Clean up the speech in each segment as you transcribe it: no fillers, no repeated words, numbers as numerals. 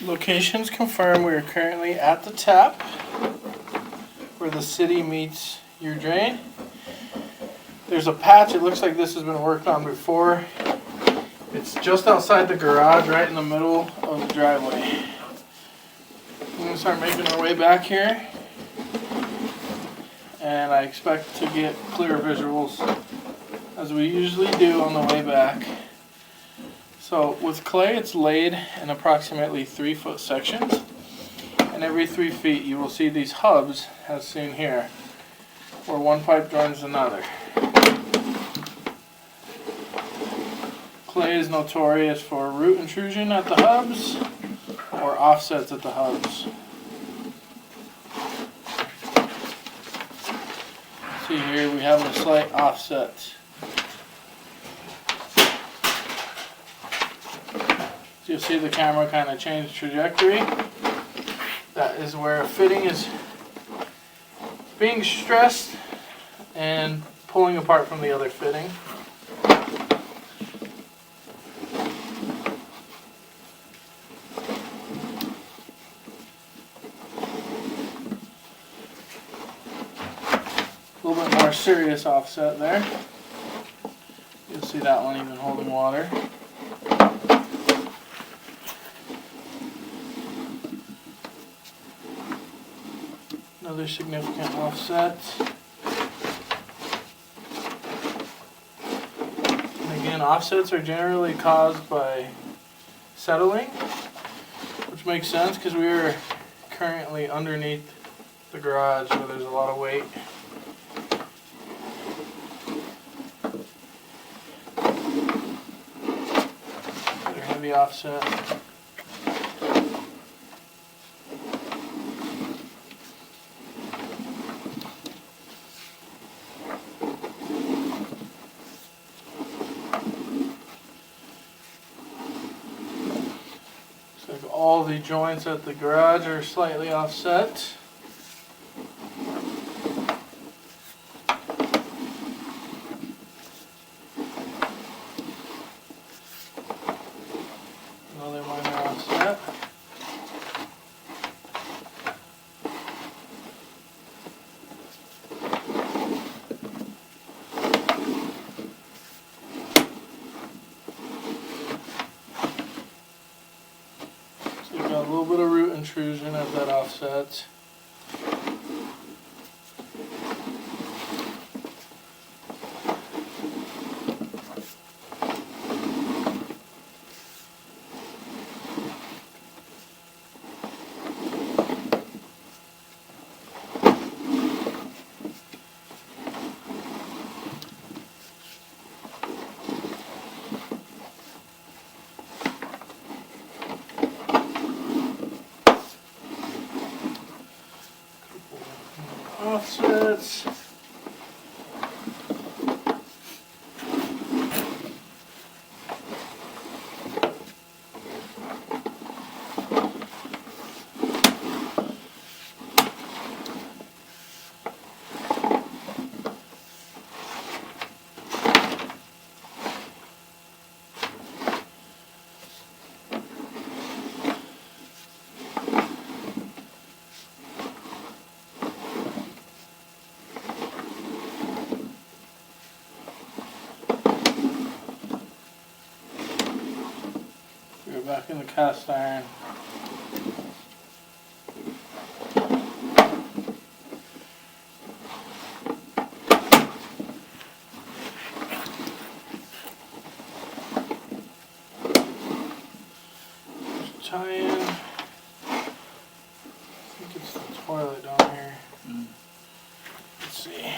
Locations confirmed. We are currently at the tap where the city meets your drain. There's a patch. It looks like this has been worked on before. It's just outside the garage, right in the middle of the driveway. We're going to start making our way back here. And I expect to get clear visuals as we usually do on the way back. So with clay, it's laid in approximately 3-foot sections, and every 3 feet you will see these hubs, as seen here, where one pipe joins another. Clay is notorious for root intrusion at the hubs or offsets at the hubs. See here, we have a slight offset. You'll see the camera kind of change trajectory. That is where a fitting is being stressed and pulling apart from the other fitting. A little bit more serious offset there. You'll see that one even holding water. Another significant offset. And again, offsets are generally caused by settling, which makes sense because we are currently underneath the garage where there's a lot of weight. Another heavy offset. All the joints at the garage are slightly offset. Another minor offset. Got a little bit of root intrusion at that offset. Offsets. We're back in the cast iron. Tie-in. I think it's the toilet down here. Let's see.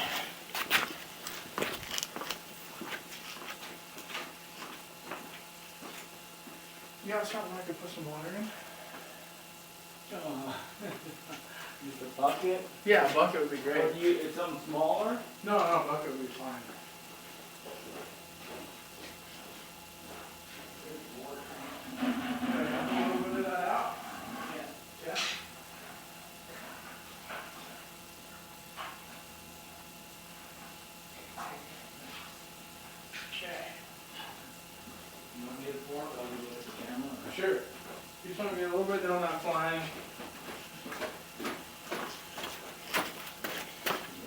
You got something I could put some water in? Just a bucket? Yeah, a bucket would be great. Or it's something smaller? No, a bucket would be fine. You want me to pour it while you look at the camera? Sure. just want to get a little bit down that flange.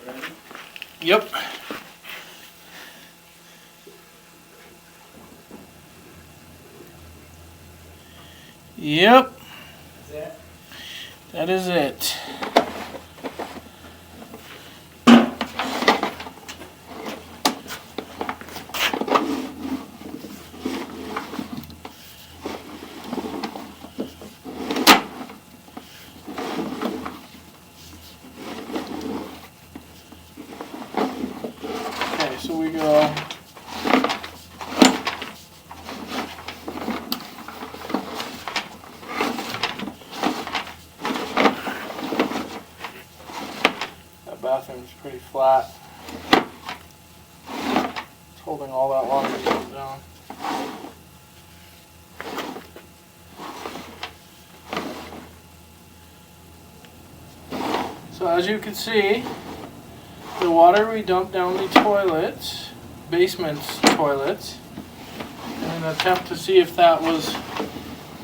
Ready? Yep. Yep. Is that? That is it. Okay, so we go. That bathroom's pretty flat. It's holding all that water down. So as you can see, the water we dumped down the toilet, basement toilet, in an attempt to see if that was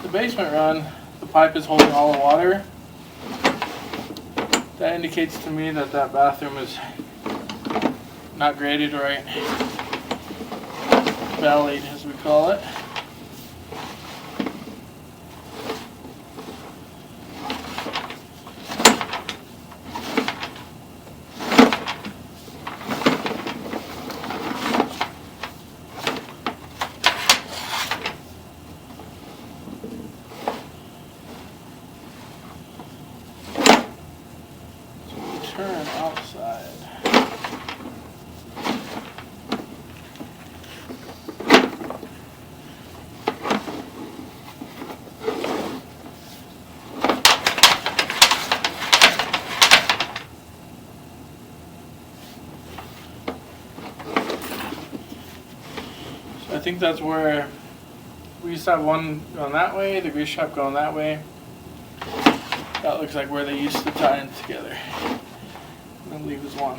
the basement run, the pipe is holding all the water. That indicates to me that that bathroom is not graded right. Valleyed, as we call it. Turn outside. So I think that's where we used to have one going that way, the grease trap going that way. That looks like where they used to tie in together. I believe is one.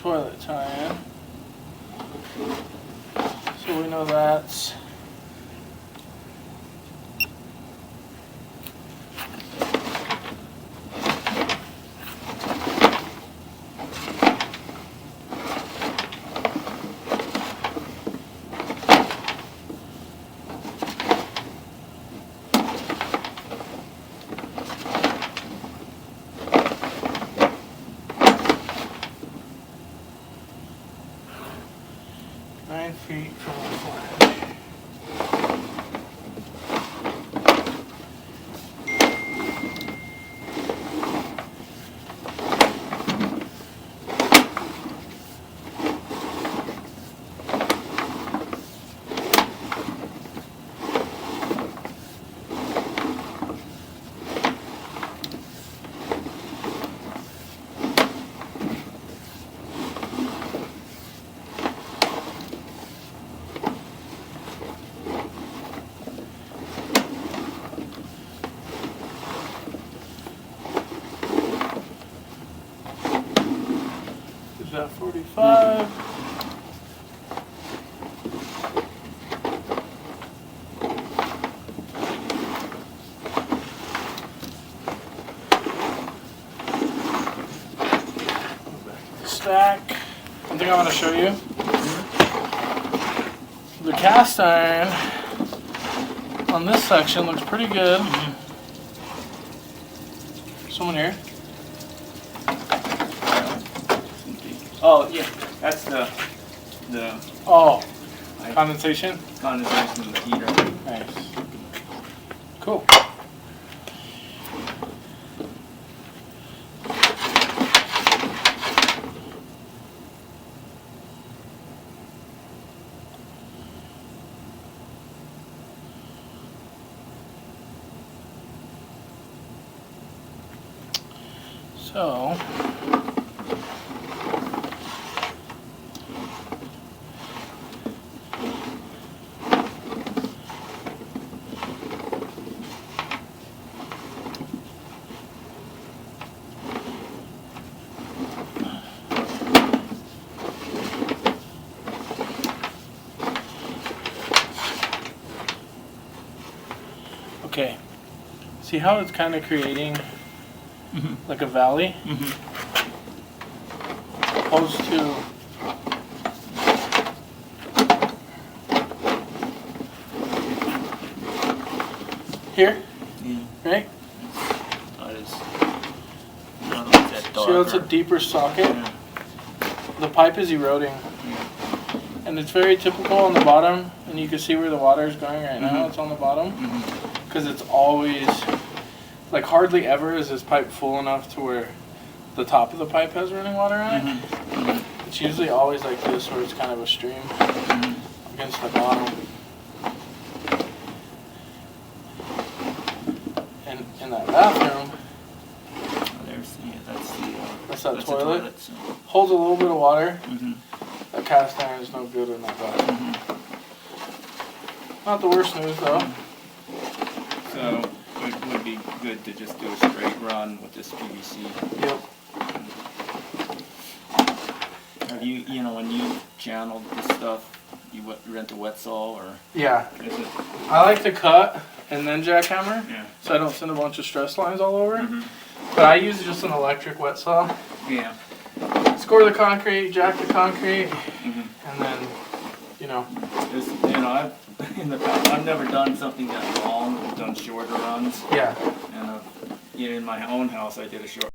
Toilet tie-in. So we know that's feet from the flange. Is that 45? Stack. One thing I want to show you. The cast iron on this section looks pretty good. Someone here? Oh, yeah, that's the Oh, condensation? condensation of the heater. Nice. Cool. So, See how it's kind of creating like a valley? Opposed to here, Yeah. right? That is. Not like that See how it's a darker. deeper socket? Yeah. The pipe is eroding. And it's very typical on the bottom, and you can see where the water is going right now. It's on the bottom. Because it's always, like hardly ever is this pipe full enough to where the top of the pipe has running water on it. It's usually always like this where it's kind of a stream against the bottom. And in that bathroom, Oh, there's, yeah, that's the, that's that the toilet. so. Holds a little bit of water. Mhm. That cast iron is no good in that bathroom. Not the worst news though. So it would be good to just do a straight run with this PVC. Yep. Have you, you know, when you channeled this stuff, you rent a wet saw or Yeah. is it? I like to cut and then jackhammer, Yeah. so I don't send a bunch of stress lines all over. Mhm. But I use just an electric wet saw. Yeah. Score the concrete, jack the concrete, Mhm. and then, you know. This, you know, in the past, I've never done something that long. I've done shorter runs, Yeah. and in my own house, I did a short.